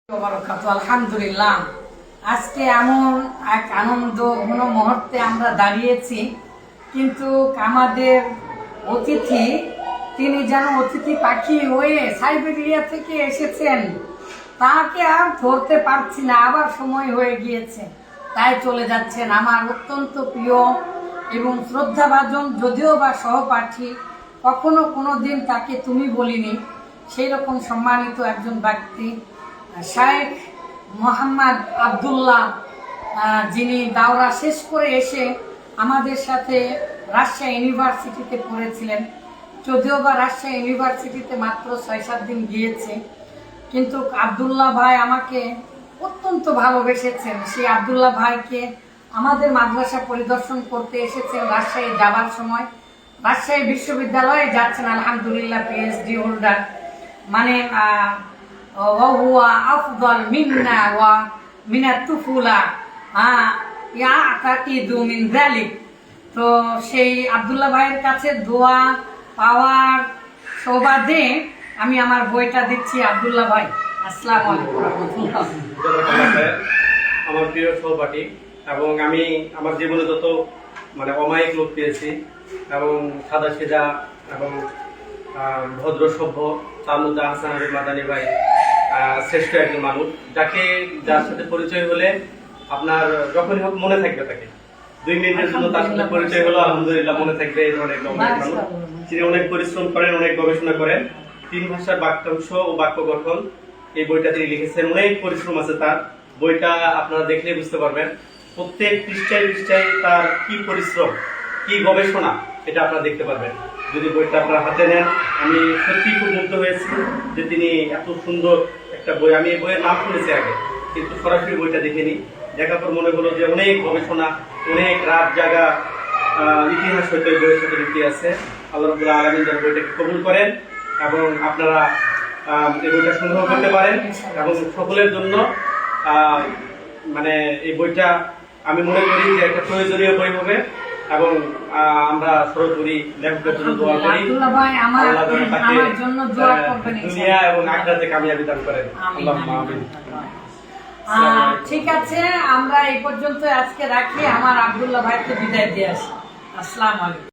আলহামদুলিল্লাহ, আজকে এমন এক আনন্দ ঘন মুহূর্তে আমরা দাঁড়িয়েছি, কিন্তু আমাদের অতিথি তিনি যেন অতিথি পাখি হয়ে সাইবেরিয়া থেকে এসেছেন, তাকে আর ধরতে পারছি না। আবার সময় হয়ে গিয়েছে, তাই চলে যাচ্ছেন। আমার অত্যন্ত প্রিয় এবং শ্রদ্ধাভাজন, যদিও বা সহপাঠী, কখনো কোনো দিন তাকে তুমি বলিনি, সেই রকম সম্মানিত একজন ব্যক্তি শায়েখ মোহাম্মদ আবদুল্লাহ, যিনি দাওরা শেষ করে এসে আমাদের সাথে রাজশাহী ইউনিভার্সিটিতে পড়েছিলেন। যদিও বা রাজশাহী ইউনিভার্সিটিতে মাত্র 6-7 দিন গিয়েছে, কিন্তু আবদুল্লাহ ভাই আমাকে অত্যন্ত ভালোবেসেছেন। সেই আবদুল্লাহ ভাইকে আমাদের মাদ্রাসা পরিদর্শন করতে এসেছেন রাজশাহী যাবার সময়। রাজশাহী বিশ্ববিদ্যালয়ে যাচ্ছেন আলহামদুলিল্লাহ, পিএইচডি হোল্ডার, মানে আফদল মিন্না ওয়া মিনাত তুফুলা ইয়াতাকিদু মিন যালিক। তো সেই আবদুল্লাহ ভাইয়ের কাছে দোয়া পাওয়ার সৌভাগ্যে আমি আমার বইটা দিচ্ছি। আবদুল্লাহ ভাই, আসসালামু আলাইকুম রাহমাতুল্লাহ। আমার প্রিয় সহপাঠী, এবং আমি আমার জীবনে যত অমায়িক লোক পেয়েছি, এবং সাদা সিধা এবং ভদ্র সভ্য, তার মধ্যে হাসান আলী মাদানী ভাই শ্রেষ্ঠ একজন মানুষ, যার সাথে পরিচয় হলে আপনার যখনই হোক মনে থাকবে। তাকে 2 মিনিটের জন্য তার সাথে পরিচয় হলো, আলহামদুলিল্লাহ মনে থাকবে। এই ধরনের মানুষ, তিনি অনেক পরিশ্রম করেন, অনেক গবেষণা করেন। 3 ভাষার বাক্যাংশ ও বাক্য গঠন এই বইটা তিনি লিখেছেন। অনেক পরিশ্রম আছে তার। বইটা আপনারা দেখলে বুঝতে পারবেন, প্রত্যেক পৃষ্ঠায় পৃষ্ঠায় তার কি পরিশ্রম, কি গবেষণা, এটা আপনারা দেখতে পারবেন যদি বইটা আপনার হাতে নেন। আমি সত্যি খুব মুগ্ধ হয়েছি যে তিনি এত সুন্দর একটা বই, আমি এই বইয়ের নাম শুনেছি আগে, কিন্তু সরাসরি বইটা দেখিনি। দেখার পর মনে হলো যে অনেক গবেষণা, অনেক রাত জাগা ইতিহাস হয়তো এই বইয়ের সাথে লুকিয়ে আছে। আল্লাহ রাব্বুল আলামিন যেন বইটাকে কবুল করেন এবং আপনারা এই বইটা সংগ্রহ করতে পারেন, এবং সকলের জন্য এই বইটা আমি মনে করি যে একটা প্রয়োজনীয় বই হবে। এবং আমরা সরাসরি লেখকের জন্য দোয়া করি, দুনিয়া এবং আখিরাতে কামিয়াবি দান করেন। আল্লাহুম্মা আমিন। ঠিক আছে, আমরা এই পর্যন্ত আজকে রাখি। আমার আব্দুল্লাহ ভাইকে বিদায় দিয়ে আসি। আসসালামু আলাইকুম।